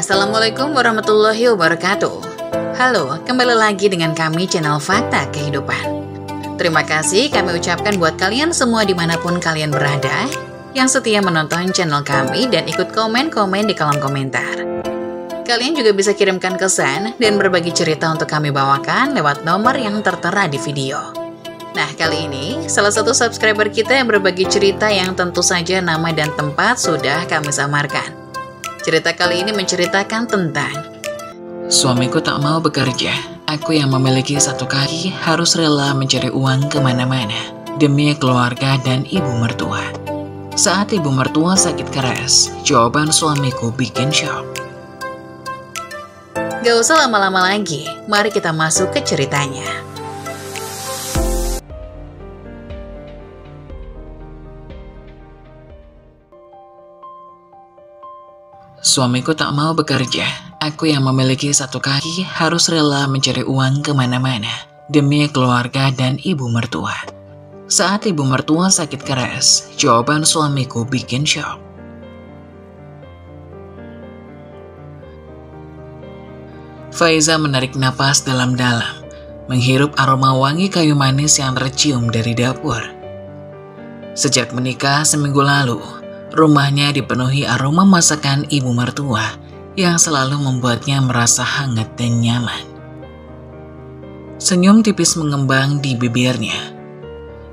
Assalamualaikum warahmatullahi wabarakatuh. Halo, kembali lagi dengan kami channel Fakta Kehidupan. Terima kasih kami ucapkan buat kalian semua dimanapun kalian berada yang setia menonton channel kami dan ikut komen-komen di kolom komentar. Kalian juga bisa kirimkan kesan dan berbagi cerita untuk kami bawakan lewat nomor yang tertera di video. Nah, kali ini salah satu subscriber kita yang berbagi cerita yang tentu saja nama dan tempat sudah kami samarkan. Cerita kali ini menceritakan tentang suamiku tak mau bekerja. Aku yang memiliki satu kaki harus rela mencari uang kemana-mana demi keluarga dan ibu mertua. Saat ibu mertua sakit keras, jawaban suamiku bikin shock. Gak usah lama-lama lagi, mari kita masuk ke ceritanya. Suamiku tak mau bekerja. Aku yang memiliki satu kaki harus rela mencari uang kemana-mana demi keluarga dan ibu mertua. Saat ibu mertua sakit keras, jawaban suamiku bikin shock. Faiza menarik napas dalam-dalam, menghirup aroma wangi kayu manis yang tercium dari dapur. Sejak menikah seminggu lalu, rumahnya dipenuhi aroma masakan ibu mertua yang selalu membuatnya merasa hangat dan nyaman. Senyum tipis mengembang di bibirnya.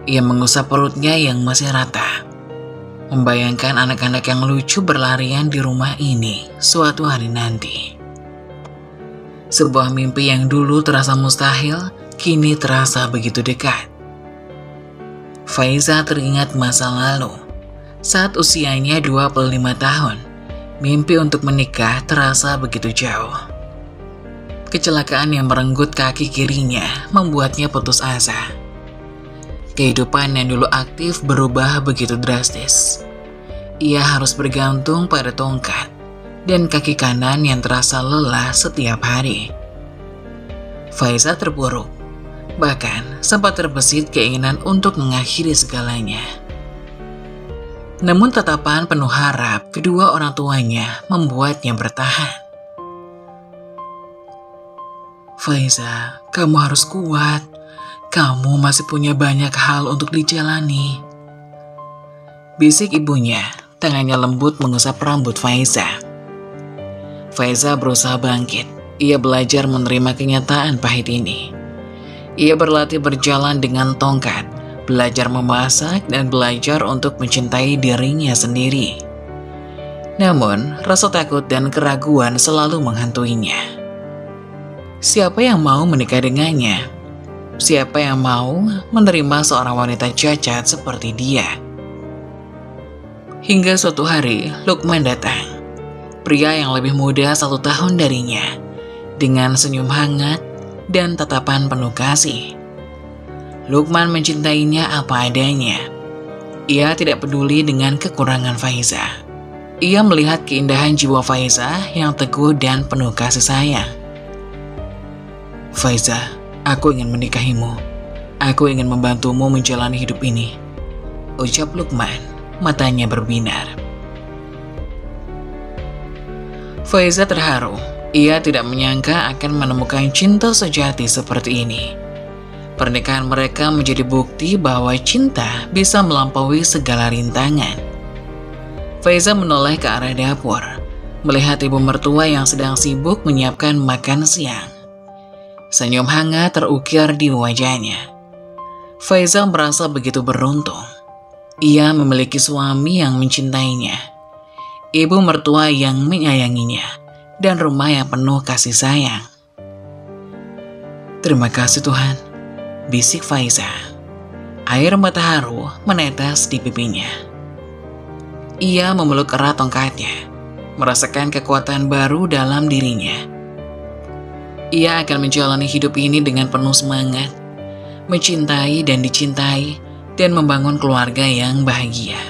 Ia mengusap perutnya yang masih rata, membayangkan anak-anak yang lucu berlarian di rumah ini suatu hari nanti. Sebuah mimpi yang dulu terasa mustahil, kini terasa begitu dekat. Faiza teringat masa lalu. Saat usianya 25 tahun, mimpi untuk menikah terasa begitu jauh. Kecelakaan yang merenggut kaki kirinya membuatnya putus asa. Kehidupan yang dulu aktif berubah begitu drastis. Ia harus bergantung pada tongkat dan kaki kanan yang terasa lelah setiap hari. Faiza terpuruk, bahkan sempat terbesit keinginan untuk mengakhiri segalanya. Namun tatapan penuh harap kedua orang tuanya membuatnya bertahan. Faiza, kamu harus kuat. Kamu masih punya banyak hal untuk dijalani. Bisik ibunya, tangannya lembut mengusap rambut Faiza. Faiza berusaha bangkit. Ia belajar menerima kenyataan pahit ini. Ia berlatih berjalan dengan tongkat, belajar memasak, dan belajar untuk mencintai dirinya sendiri. Namun, rasa takut dan keraguan selalu menghantuinya. Siapa yang mau menikah dengannya? Siapa yang mau menerima seorang wanita cacat seperti dia? Hingga suatu hari, Lukman datang. Pria yang lebih muda 1 tahun darinya, dengan senyum hangat dan tatapan penuh kasih. Lukman mencintainya apa adanya. Ia tidak peduli dengan kekurangan Faiza. Ia melihat keindahan jiwa Faiza yang teguh dan penuh kasih sayang. Faiza, aku ingin menikahimu. Aku ingin membantumu menjalani hidup ini, ucap Lukman, matanya berbinar. Faiza terharu. Ia tidak menyangka akan menemukan cinta sejati seperti ini. Pernikahan mereka menjadi bukti bahwa cinta bisa melampaui segala rintangan. Faiza menoleh ke arah dapur, melihat ibu mertua yang sedang sibuk menyiapkan makan siang. Senyum hangat terukir di wajahnya. Faiza merasa begitu beruntung. Ia memiliki suami yang mencintainya, ibu mertua yang menyayanginya, dan rumah yang penuh kasih sayang. Terima kasih Tuhan, bisik Faiza. Air mata haru menetes di pipinya. Ia memeluk erat tongkatnya, merasakan kekuatan baru dalam dirinya. Ia akan menjalani hidup ini dengan penuh semangat, mencintai dan dicintai, dan membangun keluarga yang bahagia.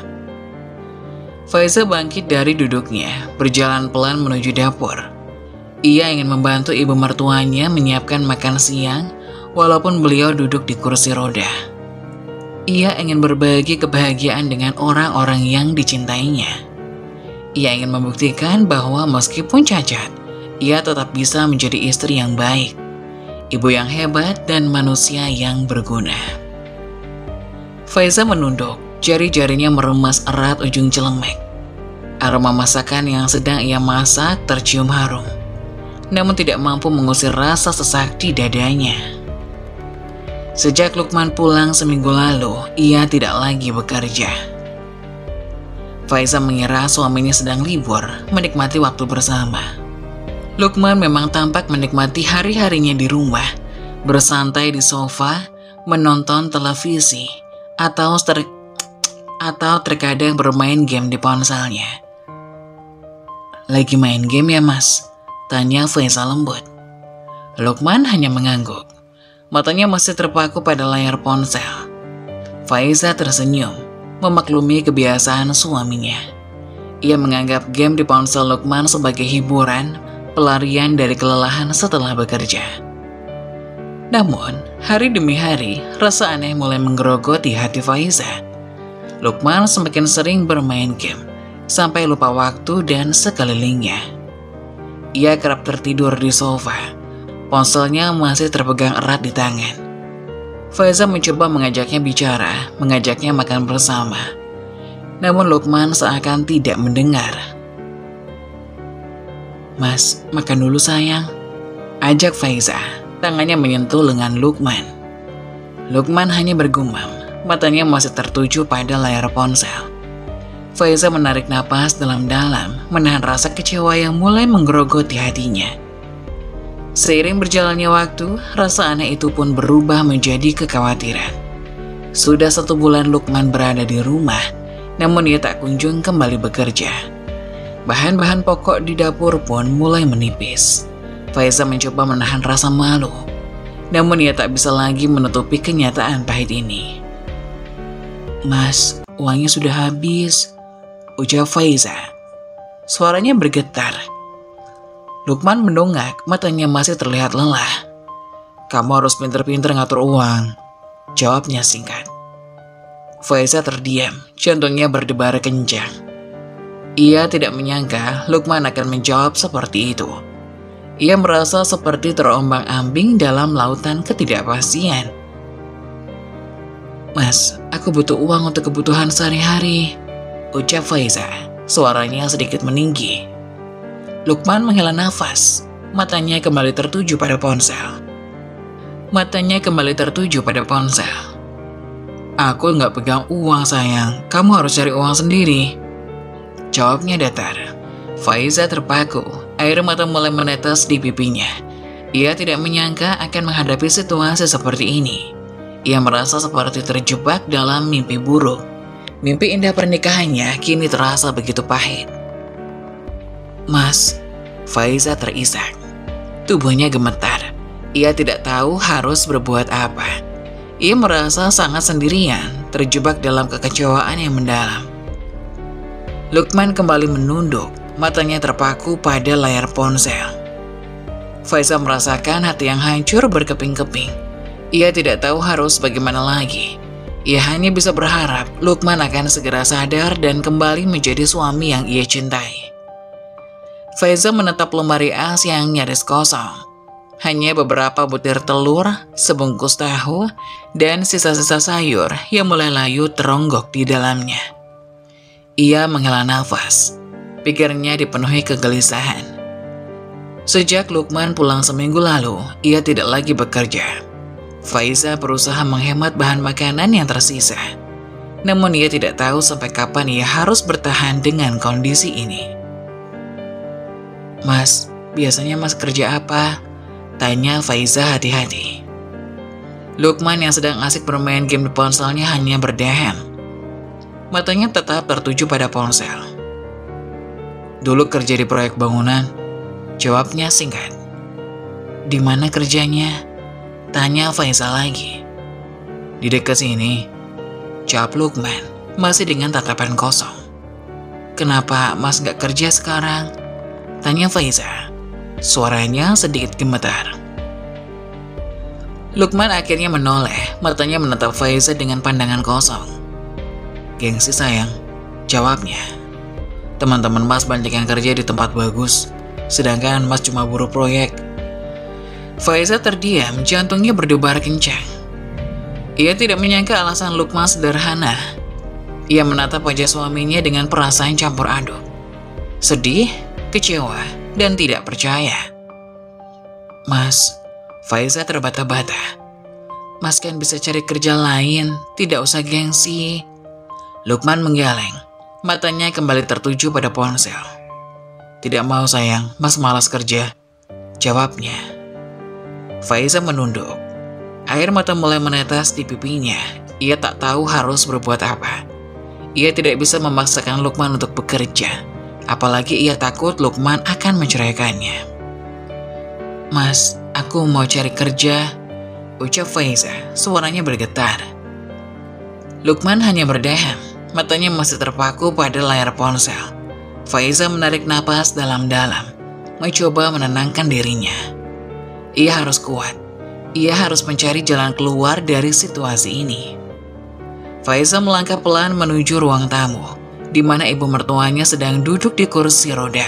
Faiza bangkit dari duduknya, berjalan pelan menuju dapur. Ia ingin membantu ibu mertuanya menyiapkan makan siang, walaupun beliau duduk di kursi roda. Ia ingin berbagi kebahagiaan dengan orang-orang yang dicintainya. Ia ingin membuktikan bahwa meskipun cacat, ia tetap bisa menjadi istri yang baik, ibu yang hebat, dan manusia yang berguna. Faiza menunduk, jari-jarinya meremas erat ujung celemek. Aroma masakan yang sedang ia masak tercium harum, namun tidak mampu mengusir rasa sesak di dadanya. Sejak Lukman pulang seminggu lalu, ia tidak lagi bekerja. Faiza mengira suaminya sedang libur, menikmati waktu bersama. Lukman memang tampak menikmati hari-harinya di rumah, bersantai di sofa, menonton televisi, atau terkadang bermain game di ponselnya. "Lagi main game ya, Mas?" tanya Faiza lembut. Lukman hanya mengangguk. Matanya masih terpaku pada layar ponsel. Faiza tersenyum, memaklumi kebiasaan suaminya. Ia menganggap game di ponsel Lukman sebagai hiburan, pelarian dari kelelahan setelah bekerja. Namun, hari demi hari, rasa aneh mulai menggerogoti hati Faiza. Lukman semakin sering bermain game, sampai lupa waktu dan sekelilingnya. Ia kerap tertidur di sofa, ponselnya masih terpegang erat di tangan. Faiza mencoba mengajaknya bicara, mengajaknya makan bersama. Namun Lukman seakan tidak mendengar. "Mas, makan dulu sayang," ajak Faiza. Tangannya menyentuh lengan Lukman. Lukman hanya bergumam, matanya masih tertuju pada layar ponsel. Faiza menarik napas dalam-dalam, menahan rasa kecewa yang mulai menggerogoti hatinya. Seiring berjalannya waktu, rasa aneh itu pun berubah menjadi kekhawatiran. Sudah 1 bulan Lukman berada di rumah, namun ia tak kunjung kembali bekerja. Bahan-bahan pokok di dapur pun mulai menipis. Faiza mencoba menahan rasa malu, namun ia tak bisa lagi menutupi kenyataan pahit ini. "Mas, uangnya sudah habis," ujar Faiza. Suaranya bergetar. Lukman mendongak, matanya masih terlihat lelah. "Kamu harus pinter-pinter ngatur uang," jawabnya singkat. Faiza terdiam, jantungnya berdebar kencang. Ia tidak menyangka Lukman akan menjawab seperti itu. Ia merasa seperti terombang-ambing dalam lautan ketidakpastian. "Mas, aku butuh uang untuk kebutuhan sehari-hari," ucap Faiza, suaranya sedikit meninggi. Lukman menghela nafas, matanya kembali tertuju pada ponsel. "Aku nggak pegang uang sayang, kamu harus cari uang sendiri," jawabnya datar. Faiza terpaku, air mata mulai menetes di pipinya. Ia tidak menyangka akan menghadapi situasi seperti ini. Ia merasa seperti terjebak dalam mimpi buruk. Mimpi indah pernikahannya kini terasa begitu pahit. "Mas," Faiza terisak. Tubuhnya gemetar. Ia tidak tahu harus berbuat apa. Ia merasa sangat sendirian, terjebak dalam kekecewaan yang mendalam. Lukman kembali menunduk, matanya terpaku pada layar ponsel. Faiza merasakan hati yang hancur berkeping-keping. Ia tidak tahu harus bagaimana lagi. Ia hanya bisa berharap Lukman akan segera sadar dan kembali menjadi suami yang ia cintai. Faiza menatap lemari es yang nyaris kosong. Hanya beberapa butir telur, sebungkus tahu, dan sisa-sisa sayur yang mulai layu teronggok di dalamnya. Ia menghela nafas. Pikirnya dipenuhi kegelisahan. Sejak Lukman pulang seminggu lalu, ia tidak lagi bekerja. Faiza berusaha menghemat bahan makanan yang tersisa. Namun ia tidak tahu sampai kapan ia harus bertahan dengan kondisi ini. "Mas, biasanya Mas kerja apa?" tanya Faiza hati-hati. Lukman yang sedang asik bermain game di ponselnya hanya berdeham. Matanya tetap tertuju pada ponsel. "Dulu kerja di proyek bangunan," jawabnya singkat. "Di mana kerjanya?" tanya Faiza lagi. "Di dekat sini," jawab Lukman, masih dengan tatapan kosong. "Kenapa Mas gak kerja sekarang?" tanya Faiza. Suaranya sedikit gemetar. Lukman akhirnya menoleh, matanya menatap Faiza dengan pandangan kosong. "Gengsi sayang," jawabnya. Teman-teman Mas banyak yang kerja di tempat bagus, sedangkan Mas cuma buruh proyek. Faiza terdiam, jantungnya berdebar kencang. Ia tidak menyangka alasan Lukman sederhana. Ia menatap wajah suaminya dengan perasaan campur aduk. Sedih, kecewa, dan tidak percaya. Mas, Faiza terbata-bata. Mas kan bisa cari kerja lain, tidak usah gengsi. Lukman menggeleng, matanya kembali tertuju pada ponsel. Tidak mau sayang, Mas malas kerja, jawabnya. Faiza menunduk. Air mata mulai menetes di pipinya. Ia tak tahu harus berbuat apa. Ia tidak bisa memaksakan Lukman untuk bekerja. Apalagi ia takut Lukman akan menceraikannya. Mas, aku mau cari kerja, ucap Faiza, suaranya bergetar. Lukman hanya berdeham, matanya masih terpaku pada layar ponsel. Faiza menarik napas dalam-dalam, mencoba menenangkan dirinya. Ia harus kuat. Ia harus mencari jalan keluar dari situasi ini. Faiza melangkah pelan menuju ruang tamu, di mana ibu mertuanya sedang duduk di kursi roda.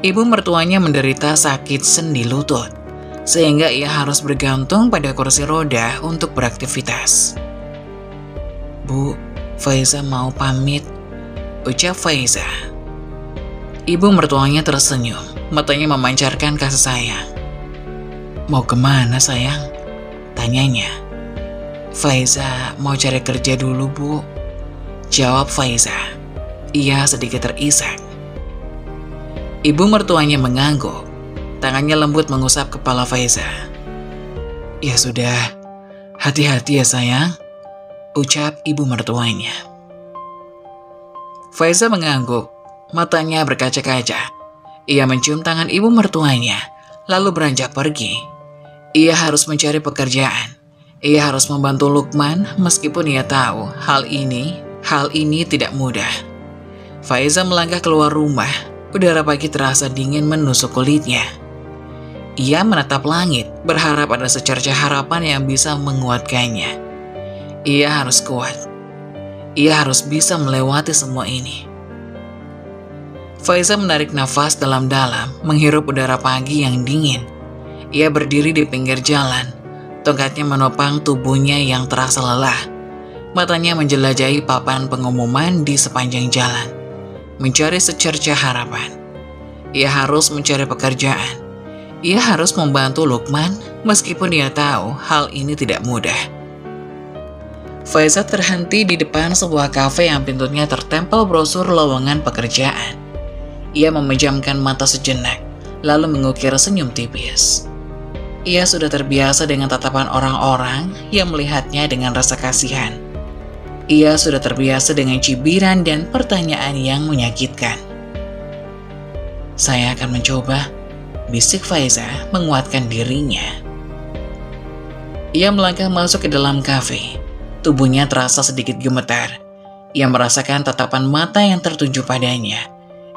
Ibu mertuanya menderita sakit sendi lutut, sehingga ia harus bergantung pada kursi roda untuk beraktivitas. Bu, Faiza mau pamit, ucap Faiza. Ibu mertuanya tersenyum, matanya memancarkan kasih sayang. Mau kemana sayang? Tanyanya. Faiza mau cari kerja dulu bu, jawab Faiza. Ia sedikit terisak. Ibu mertuanya mengangguk, tangannya lembut mengusap kepala Faiza. Ya sudah, hati-hati ya sayang, ucap ibu mertuanya. Faiza mengangguk, matanya berkaca-kaca. Ia mencium tangan ibu mertuanya, lalu beranjak pergi. Ia harus mencari pekerjaan. Ia harus membantu Lukman meskipun ia tahu hal ini tidak mudah. Faiza melangkah keluar rumah. Udara pagi terasa dingin menusuk kulitnya. Ia menatap langit, berharap ada secercah harapan yang bisa menguatkannya. Ia harus kuat. Ia harus bisa melewati semua ini. Faiza menarik nafas dalam-dalam, menghirup udara pagi yang dingin. Ia berdiri di pinggir jalan, tongkatnya menopang tubuhnya yang terasa lelah. Matanya menjelajahi papan pengumuman di sepanjang jalan, mencari secercah harapan. Ia harus mencari pekerjaan. Ia harus membantu Lukman, meskipun ia tahu hal ini tidak mudah. Faiza terhenti di depan sebuah kafe yang pintunya tertempel brosur lowongan pekerjaan. Ia memejamkan mata sejenak, lalu mengukir senyum tipis. Ia sudah terbiasa dengan tatapan orang-orang yang melihatnya dengan rasa kasihan. Ia sudah terbiasa dengan cibiran dan pertanyaan yang menyakitkan. Saya akan mencoba, bisik Faiza menguatkan dirinya. Ia melangkah masuk ke dalam kafe. Tubuhnya terasa sedikit gemetar. Ia merasakan tatapan mata yang tertuju padanya.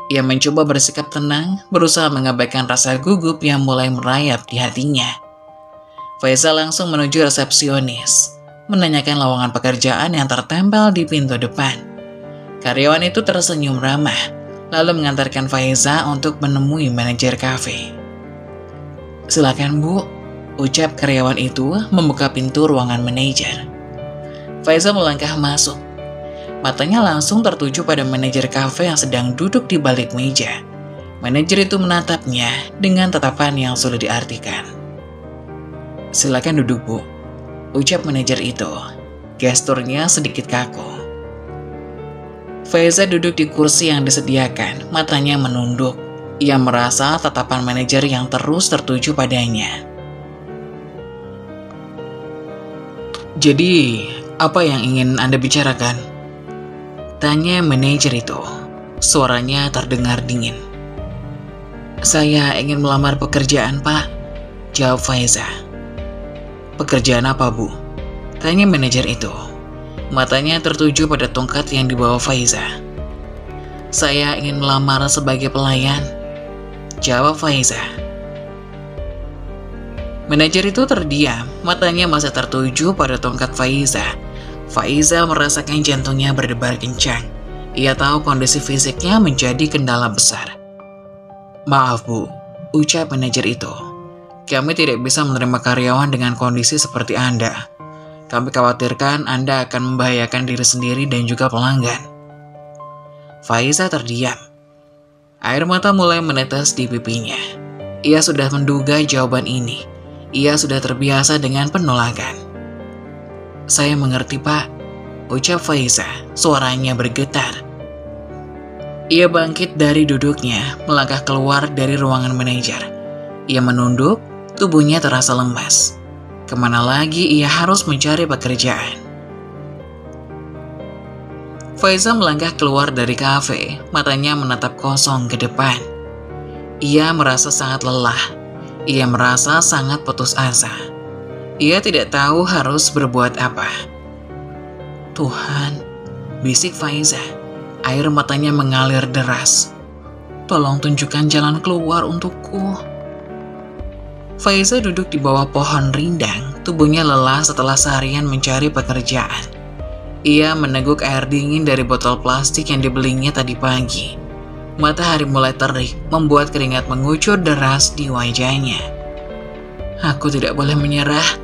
Ia mencoba bersikap tenang, berusaha mengabaikan rasa gugup yang mulai merayap di hatinya. Faiza langsung menuju resepsionis, menanyakan lowongan pekerjaan yang tertempel di pintu depan. Karyawan itu tersenyum ramah, lalu mengantarkan Faiza untuk menemui manajer kafe. Silakan bu, ucap karyawan itu membuka pintu ruangan manajer. Faiza melangkah masuk. Matanya langsung tertuju pada manajer kafe yang sedang duduk di balik meja. Manajer itu menatapnya dengan tatapan yang sulit diartikan. Silakan duduk bu, ucap manajer itu. Gesturnya sedikit kaku. Faiza duduk di kursi yang disediakan, matanya menunduk. Ia merasa tatapan manajer yang terus tertuju padanya. Jadi, apa yang ingin Anda bicarakan? Tanya manajer itu. Suaranya terdengar dingin. Saya ingin melamar pekerjaan, Pak, jawab Faiza. Pekerjaan apa, Bu? Tanya manajer itu. Matanya tertuju pada tongkat yang dibawa Faiza. Saya ingin melamar sebagai pelayan, jawab Faiza. Manajer itu terdiam, matanya masih tertuju pada tongkat Faiza. Faiza merasakan jantungnya berdebar kencang. Ia tahu kondisi fisiknya menjadi kendala besar. "Maaf Bu," ucap manajer itu. "Kami tidak bisa menerima karyawan dengan kondisi seperti Anda. Kami khawatirkan Anda akan membahayakan diri sendiri dan juga pelanggan." Faiza terdiam. Air mata mulai menetes di pipinya. Ia sudah menduga jawaban ini. Ia sudah terbiasa dengan penolakan. "Saya mengerti Pak," ucap Faiza, suaranya bergetar. Ia bangkit dari duduknya, melangkah keluar dari ruangan manajer. Ia menunduk, tubuhnya terasa lemas. Kemana lagi ia harus mencari pekerjaan? Faiza melangkah keluar dari kafe, matanya menatap kosong ke depan. Ia merasa sangat lelah. Ia merasa sangat putus asa. Ia tidak tahu harus berbuat apa. "Tuhan," bisik Faiza. Air matanya mengalir deras. "Tolong tunjukkan jalan keluar untukku." Faiza duduk di bawah pohon rindang, tubuhnya lelah setelah seharian mencari pekerjaan. Ia meneguk air dingin dari botol plastik yang dibelinya tadi pagi. Matahari mulai terik, membuat keringat mengucur deras di wajahnya. "Aku tidak boleh menyerah,"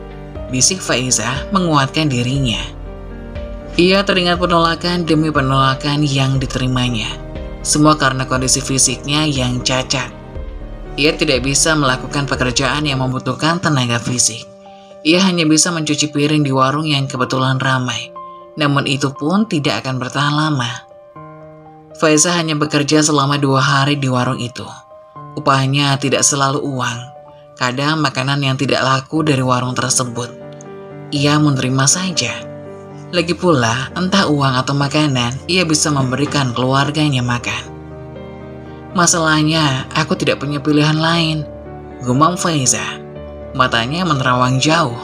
bisik Faiza menguatkan dirinya. Ia teringat penolakan demi penolakan yang diterimanya. Semua karena kondisi fisiknya yang cacat. Ia tidak bisa melakukan pekerjaan yang membutuhkan tenaga fisik. Ia hanya bisa mencuci piring di warung yang kebetulan ramai. Namun itu pun tidak akan bertahan lama. Faiza hanya bekerja selama 2 hari di warung itu. Upahnya tidak selalu uang. Kadang makanan yang tidak laku dari warung tersebut. Ia menerima saja. Lagi pula, entah uang atau makanan, ia bisa memberikan keluarganya makan. "Masalahnya, aku tidak punya pilihan lain," gumam Faiza. Matanya menerawang jauh.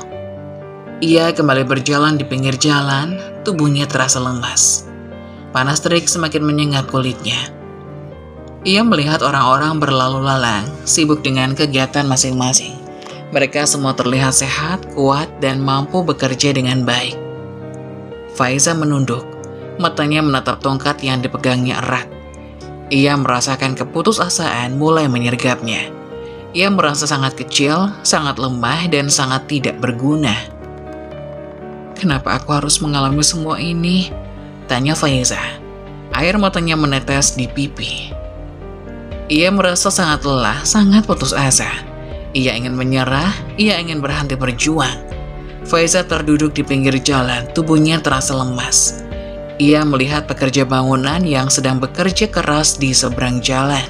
Ia kembali berjalan di pinggir jalan, tubuhnya terasa lemas. Panas terik semakin menyengat kulitnya. Ia melihat orang-orang berlalu lalang, sibuk dengan kegiatan masing-masing. Mereka semua terlihat sehat, kuat, dan mampu bekerja dengan baik. Faiza menunduk, matanya menatap tongkat yang dipegangnya erat. Ia merasakan keputusasaan mulai menyergapnya. Ia merasa sangat kecil, sangat lemah, dan sangat tidak berguna. "Kenapa aku harus mengalami semua ini?" tanya Faiza. Air matanya menetes di pipi. Ia merasa sangat lelah, sangat putus asa. Ia ingin menyerah, ia ingin berhenti berjuang. Faiza terduduk di pinggir jalan, tubuhnya terasa lemas. Ia melihat pekerja bangunan yang sedang bekerja keras di seberang jalan.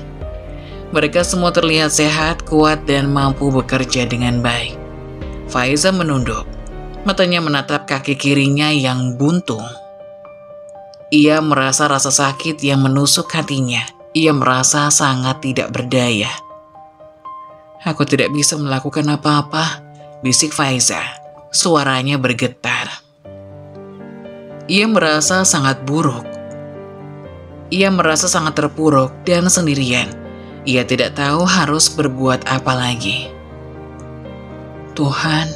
Mereka semua terlihat sehat, kuat, dan mampu bekerja dengan baik. Faiza menunduk, matanya menatap kaki kirinya yang buntung. Ia merasa rasa sakit yang menusuk hatinya. Ia merasa sangat tidak berdaya. "Aku tidak bisa melakukan apa-apa," bisik Faiza. Suaranya bergetar. Ia merasa sangat buruk. Ia merasa sangat terpuruk dan sendirian. Ia tidak tahu harus berbuat apa lagi. "Tuhan,"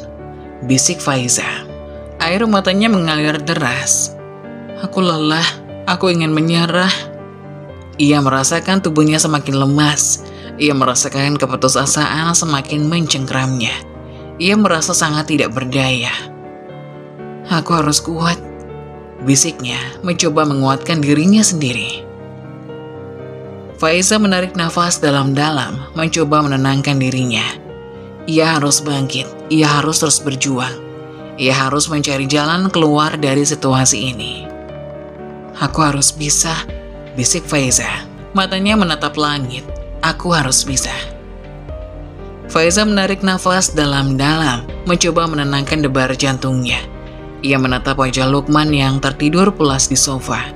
bisik Faiza. Air matanya mengalir deras. "Aku lelah, aku ingin menyerah." Ia merasakan tubuhnya semakin lemas. Ia merasakan keputusasaan semakin mencengkramnya. Ia merasa sangat tidak berdaya. "Aku harus kuat," bisiknya, mencoba menguatkan dirinya sendiri. Faiza menarik nafas dalam-dalam, mencoba menenangkan dirinya. Ia harus bangkit, ia harus terus berjuang. Ia harus mencari jalan keluar dari situasi ini. "Aku harus bisa," bisik Faiza. Matanya menatap langit. "Aku harus bisa." Faiza menarik nafas dalam-dalam, mencoba menenangkan debar jantungnya. Ia menatap wajah Lukman yang tertidur pulas di sofa.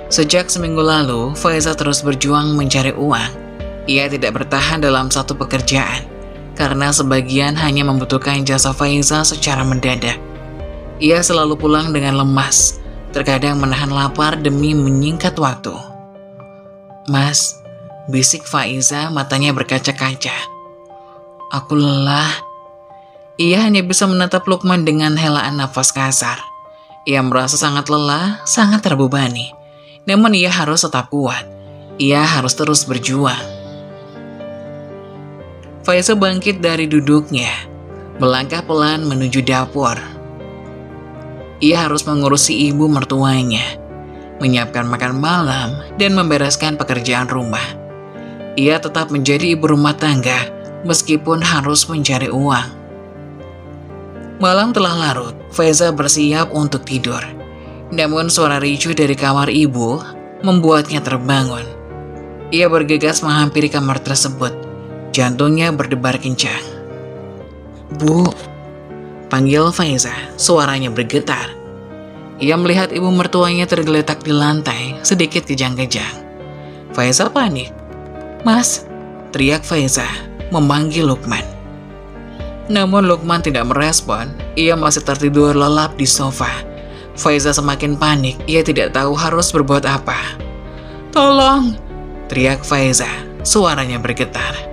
Sejak seminggu lalu, Faiza terus berjuang mencari uang. Ia tidak bertahan dalam satu pekerjaan, karena sebagian hanya membutuhkan jasa Faiza secara mendadak. Ia selalu pulang dengan lemas, terkadang menahan lapar demi menyingkat waktu. "Mas," bisik Faiza, matanya berkaca-kaca. "Aku lelah." Ia hanya bisa menatap Lukman dengan helaan nafas kasar. Ia merasa sangat lelah, sangat terbebani. Namun ia harus tetap kuat. Ia harus terus berjuang. Faiza bangkit dari duduknya, melangkah pelan menuju dapur. Ia harus mengurusi ibu mertuanya, menyiapkan makan malam, dan membereskan pekerjaan rumah. Ia tetap menjadi ibu rumah tangga, meskipun harus mencari uang. Malam telah larut, Faiza bersiap untuk tidur. Namun suara ricuh dari kamar ibu membuatnya terbangun. Ia bergegas menghampiri kamar tersebut. Jantungnya berdebar kencang. "Bu," panggil Faiza, suaranya bergetar. Ia melihat ibu mertuanya tergeletak di lantai, sedikit kejang-kejang. Faiza panik. "Mas," teriak Faiza, memanggil Lukman. Namun Lukman tidak merespon, ia masih tertidur lelap di sofa. Faiza semakin panik, ia tidak tahu harus berbuat apa. "Tolong!" teriak Faiza, suaranya bergetar.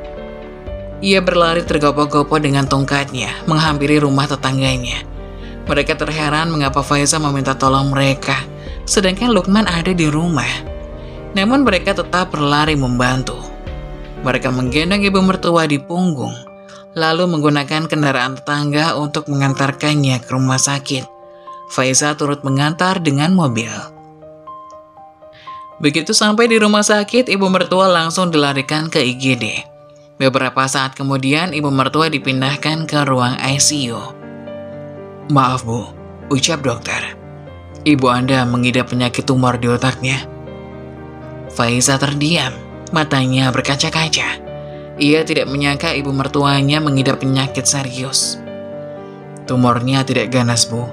Ia berlari tergopoh-gopoh dengan tongkatnya, menghampiri rumah tetangganya. Mereka terheran mengapa Faiza meminta tolong mereka, sedangkan Lukman ada di rumah. Namun mereka tetap berlari membantu. Mereka menggendong ibu mertua di punggung, lalu menggunakan kendaraan tetangga untuk mengantarkannya ke rumah sakit. Faiza turut mengantar dengan mobil. Begitu sampai di rumah sakit, ibu mertua langsung dilarikan ke IGD. Beberapa saat kemudian, ibu mertua dipindahkan ke ruang ICU. "Maaf Bu," ucap dokter. "Ibu Anda mengidap penyakit tumor di otaknya." Faiza terdiam, matanya berkaca-kaca. Ia tidak menyangka ibu mertuanya mengidap penyakit serius. "Tumornya tidak ganas Bu,"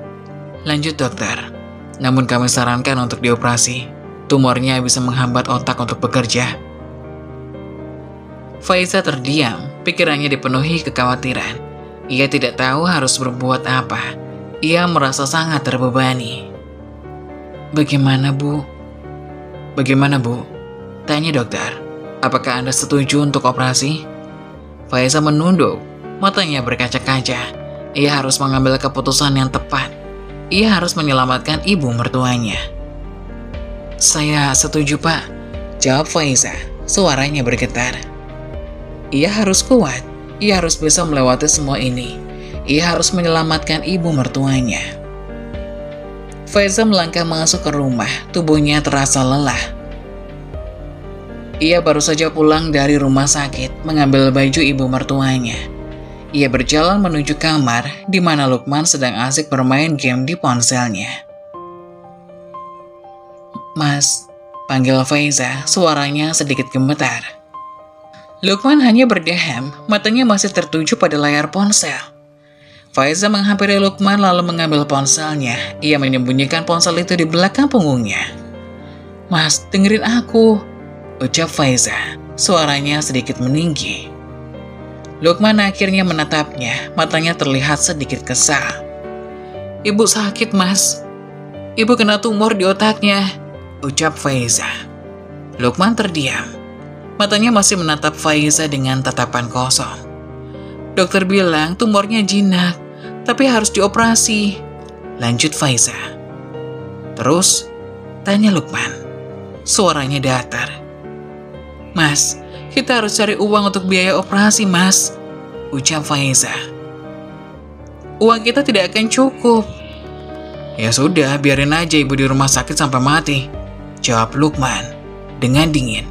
lanjut dokter. "Namun kami sarankan untuk dioperasi. Tumornya bisa menghambat otak untuk bekerja." Faiza terdiam, pikirannya dipenuhi kekhawatiran. Ia tidak tahu harus berbuat apa. Ia merasa sangat terbebani. "Bagaimana Bu?" "Bagaimana Bu?" tanya dokter. "Apakah Anda setuju untuk operasi?" Faiza menunduk, matanya berkaca-kaca. Ia harus mengambil keputusan yang tepat. Ia harus menyelamatkan ibu mertuanya. "Saya setuju Pak," jawab Faiza, suaranya bergetar. Ia harus kuat, ia harus bisa melewati semua ini. Ia harus menyelamatkan ibu mertuanya. Faiza melangkah masuk ke rumah, tubuhnya terasa lelah. Ia baru saja pulang dari rumah sakit, mengambil baju ibu mertuanya. Ia berjalan menuju kamar, di mana Lukman sedang asik bermain game di ponselnya. "Mas," panggil Faiza, suaranya sedikit gemetar. Lukman hanya berdeham, matanya masih tertuju pada layar ponsel. Faiza menghampiri Lukman lalu mengambil ponselnya. Ia menyembunyikan ponsel itu di belakang punggungnya. "Mas, dengerin aku," ucap Faiza, suaranya sedikit meninggi. Lukman akhirnya menatapnya, matanya terlihat sedikit kesal. "Ibu sakit Mas, ibu kena tumor di otaknya," ucap Faiza. Lukman terdiam. Matanya masih menatap Faiza dengan tatapan kosong. "Dokter bilang tumornya jinak, tapi harus dioperasi," lanjut Faiza. "Terus?" tanya Lukman. Suaranya datar. "Mas, kita harus cari uang untuk biaya operasi, Mas," ucap Faiza. "Uang kita tidak akan cukup." "Ya sudah, biarin aja ibu di rumah sakit sampai mati," jawab Lukman dengan dingin.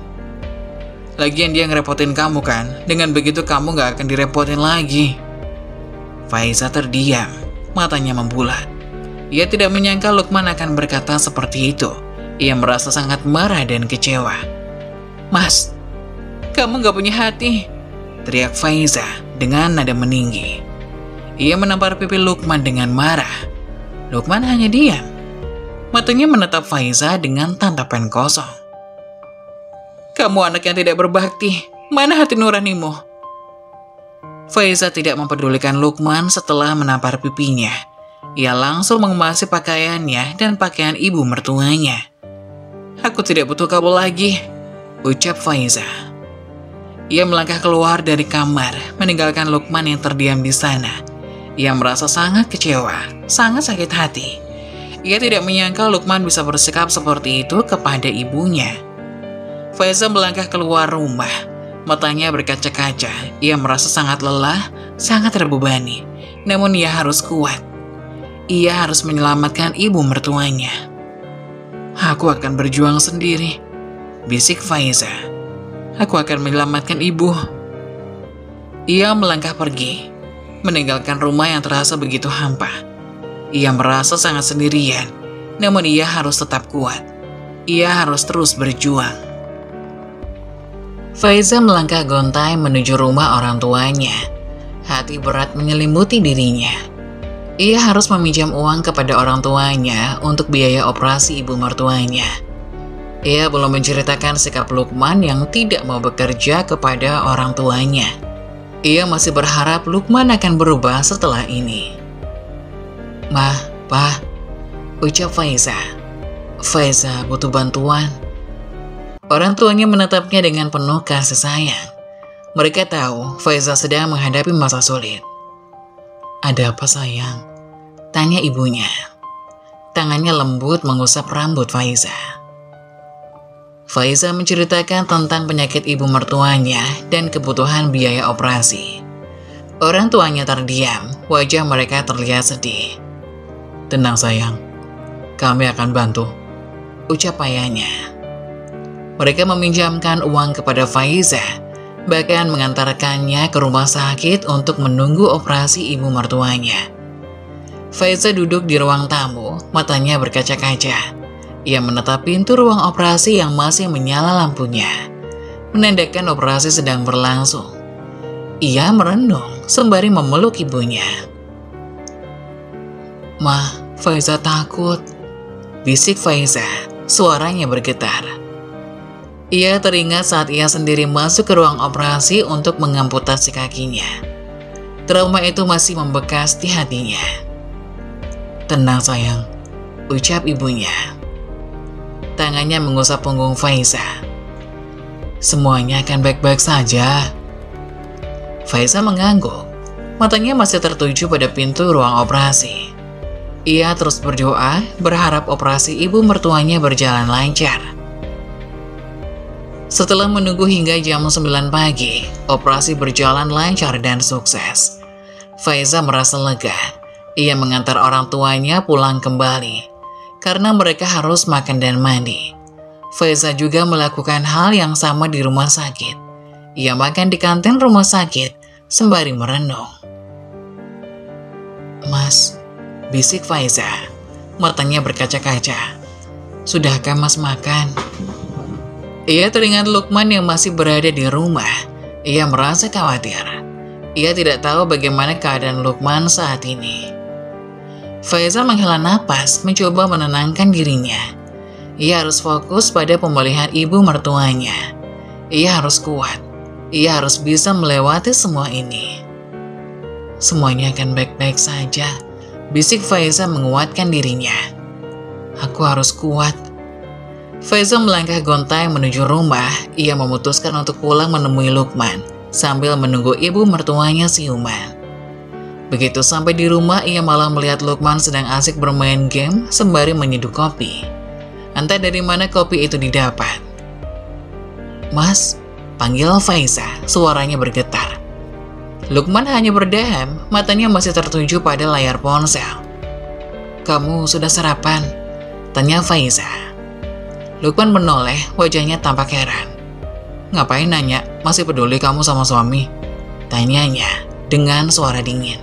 "Lagian dia ngerepotin kamu kan, dengan begitu kamu gak akan direpotin lagi." Faiza terdiam, matanya membulat. Ia tidak menyangka Lukman akan berkata seperti itu. Ia merasa sangat marah dan kecewa. "Mas, kamu gak punya hati," teriak Faiza dengan nada meninggi. Ia menampar pipi Lukman dengan marah. Lukman hanya diam. Matanya menatap Faiza dengan tatapan kosong. "Kamu anak yang tidak berbakti. Mana hati nuranimu?" Faiza tidak mempedulikan Lukman setelah menampar pipinya. Ia langsung mengemasi pakaiannya dan pakaian ibu mertuanya. "Aku tidak butuh kamu lagi," ucap Faiza. Ia melangkah keluar dari kamar, meninggalkan Lukman yang terdiam di sana. Ia merasa sangat kecewa, sangat sakit hati. Ia tidak menyangka Lukman bisa bersikap seperti itu kepada ibunya. Faiza melangkah keluar rumah. Matanya berkaca-kaca. Ia merasa sangat lelah, sangat terbebani. Namun ia harus kuat. Ia harus menyelamatkan ibu mertuanya. Aku akan berjuang sendiri, bisik Faiza. Aku akan menyelamatkan ibu. Ia melangkah pergi, meninggalkan rumah yang terasa begitu hampa. Ia merasa sangat sendirian, namun ia harus tetap kuat. Ia harus terus berjuang. Faiza melangkah gontai menuju rumah orang tuanya. Hati berat menyelimuti dirinya. Ia harus meminjam uang kepada orang tuanya untuk biaya operasi ibu mertuanya. Ia belum menceritakan sikap Lukman yang tidak mau bekerja kepada orang tuanya. Ia masih berharap Lukman akan berubah setelah ini. "Mah, Pak," ucap Faiza. Faiza butuh bantuan. Orang tuanya menatapnya dengan penuh kasih sayang. Mereka tahu Faiza sedang menghadapi masa sulit. "Ada apa sayang?" tanya ibunya. Tangannya lembut mengusap rambut Faiza. Faiza menceritakan tentang penyakit ibu mertuanya dan kebutuhan biaya operasi. Orang tuanya terdiam, wajah mereka terlihat sedih. "Tenang sayang, kami akan bantu," ucap ayahnya. Mereka meminjamkan uang kepada Faiza, bahkan mengantarkannya ke rumah sakit untuk menunggu operasi ibu mertuanya. Faiza duduk di ruang tamu, matanya berkaca-kaca. Ia menatap pintu ruang operasi yang masih menyala lampunya, menandakan operasi sedang berlangsung. Ia merenung sembari memeluk ibunya. "Ma, Faiza takut," bisik Faiza, suaranya bergetar. Ia teringat saat ia sendiri masuk ke ruang operasi untuk mengamputasi kakinya. Trauma itu masih membekas di hatinya. "Tenang sayang," ucap ibunya. Tangannya mengusap punggung Faiza. "Semuanya akan baik-baik saja." Faiza mengangguk. Matanya masih tertuju pada pintu ruang operasi. Ia terus berdoa, berharap operasi ibu mertuanya berjalan lancar. Setelah menunggu hingga jam 9 pagi, operasi berjalan lancar dan sukses. Faiza merasa lega. Ia mengantar orang tuanya pulang kembali, karena mereka harus makan dan mandi. Faiza juga melakukan hal yang sama di rumah sakit. Ia makan di kantin rumah sakit, sembari merenung. "Mas," bisik Faiza, matanya berkaca-kaca. "Sudahkah Mas makan?" Ia teringat Lukman yang masih berada di rumah. Ia merasa khawatir. Ia tidak tahu bagaimana keadaan Lukman saat ini. Faiza menghela napas, mencoba menenangkan dirinya. Ia harus fokus pada pemulihan ibu mertuanya. Ia harus kuat. Ia harus bisa melewati semua ini. "Semuanya akan baik-baik saja," bisik Faiza menguatkan dirinya. "Aku harus kuat." Faiza melangkah gontai menuju rumah. Ia memutuskan untuk pulang menemui Lukman sambil menunggu ibu mertuanya siuman. Begitu sampai di rumah, ia malah melihat Lukman sedang asik bermain game sembari menyeduh kopi. Entah dari mana kopi itu didapat. "Mas," panggil Faiza, suaranya bergetar. Lukman hanya berdeham, matanya masih tertuju pada layar ponsel. "Kamu sudah sarapan?" tanya Faiza. Lukman menoleh, wajahnya tampak heran. "Ngapain nanya? Masih peduli kamu sama suami?" tanyanya dengan suara dingin.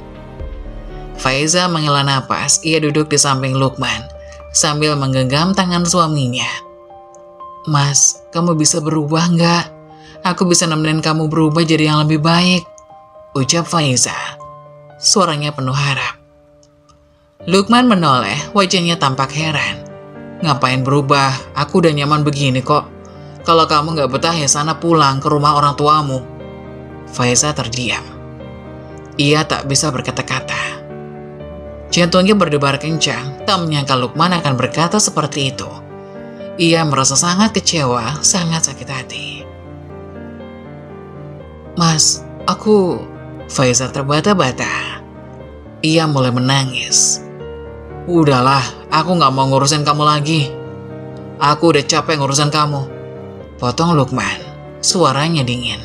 Faiza menghela napas. Ia duduk di samping Lukman sambil menggenggam tangan suaminya. "Mas, kamu bisa berubah nggak? Aku bisa nemenin kamu berubah jadi yang lebih baik," ucap Faiza. Suaranya penuh harap. Lukman menoleh, wajahnya tampak heran. "Ngapain berubah? Aku udah nyaman begini kok. Kalau kamu nggak betah ya sana pulang ke rumah orang tuamu." Faiza terdiam. Ia tak bisa berkata-kata. Jantungnya berdebar kencang, tak menyangka Lukman akan berkata seperti itu. Ia merasa sangat kecewa, sangat sakit hati. "Mas, aku..." Faiza terbata-bata. Ia mulai menangis. "Udahlah, Aku nggak mau ngurusin kamu lagi. Aku udah capek ngurusin kamu. Potong Lukman, suaranya dingin.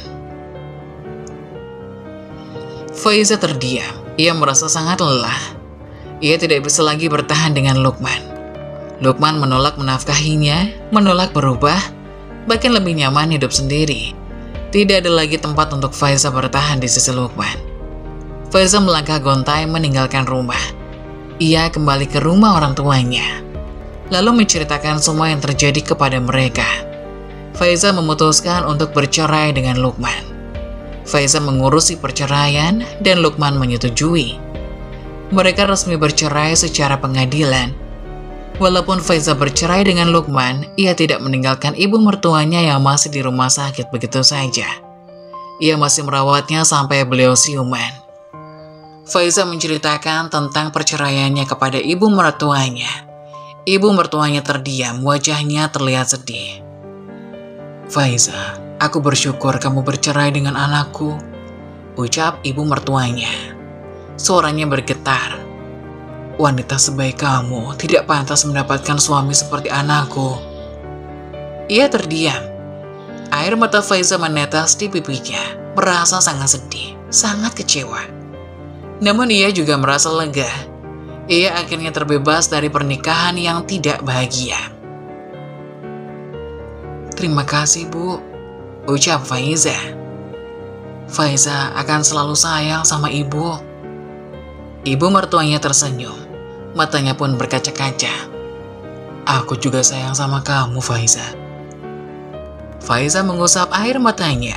Faiza terdiam. Ia merasa sangat lelah. Ia tidak bisa lagi bertahan dengan Lukman. Lukman menolak menafkahinya, menolak berubah, bahkan lebih nyaman hidup sendiri. Tidak ada lagi tempat untuk Faiza bertahan di sisi Lukman. Faiza melangkah gontai meninggalkan rumah. Ia kembali ke rumah orang tuanya, lalu menceritakan semua yang terjadi kepada mereka. Faiza memutuskan untuk bercerai dengan Lukman. Faiza mengurusi perceraian dan Lukman menyetujui. Mereka resmi bercerai secara pengadilan. Walaupun Faiza bercerai dengan Lukman, ia tidak meninggalkan ibu mertuanya yang masih di rumah sakit begitu saja. Ia masih merawatnya sampai beliau siuman. Faiza menceritakan tentang perceraiannya kepada ibu mertuanya. Ibu mertuanya terdiam, wajahnya terlihat sedih. Faiza, aku bersyukur kamu bercerai dengan anakku, ucap ibu mertuanya. Suaranya bergetar. Wanita sebaik kamu tidak pantas mendapatkan suami seperti anakku. Ia terdiam. Air mata Faiza menetes di pipinya, merasa sangat sedih, sangat kecewa. Namun ia juga merasa lega. Ia akhirnya terbebas dari pernikahan yang tidak bahagia. Terima kasih, Bu, ucap Faiza. Faiza akan selalu sayang sama ibu. Ibu mertuanya tersenyum. Matanya pun berkaca-kaca. Aku juga sayang sama kamu, Faiza. Faiza mengusap air matanya.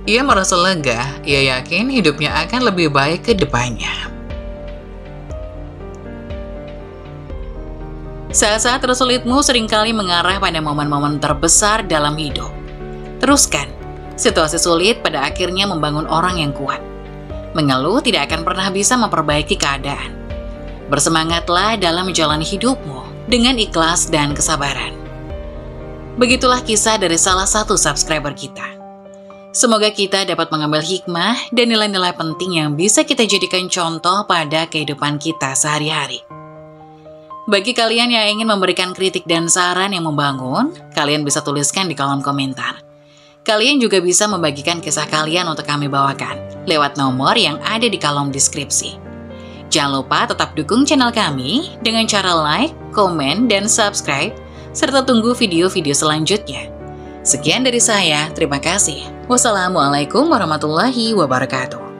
Ia merasa lega. Ia yakin hidupnya akan lebih baik ke depannya. Saat-saat tersulitmu seringkali mengarah pada momen-momen terbesar dalam hidup. Teruskan. Situasi sulit pada akhirnya membangun orang yang kuat. Mengeluh tidak akan pernah bisa memperbaiki keadaan. Bersemangatlah dalam menjalani hidupmu dengan ikhlas dan kesabaran. Begitulah kisah dari salah satu subscriber kita. Semoga kita dapat mengambil hikmah dan nilai-nilai penting yang bisa kita jadikan contoh pada kehidupan kita sehari-hari. Bagi kalian yang ingin memberikan kritik dan saran yang membangun, kalian bisa tuliskan di kolom komentar. Kalian juga bisa membagikan kisah kalian untuk kami bawakan lewat nomor yang ada di kolom deskripsi. Jangan lupa tetap dukung channel kami dengan cara like, komen, dan subscribe, serta tunggu video-video selanjutnya. Sekian dari saya, terima kasih. Wassalamualaikum warahmatullahi wabarakatuh.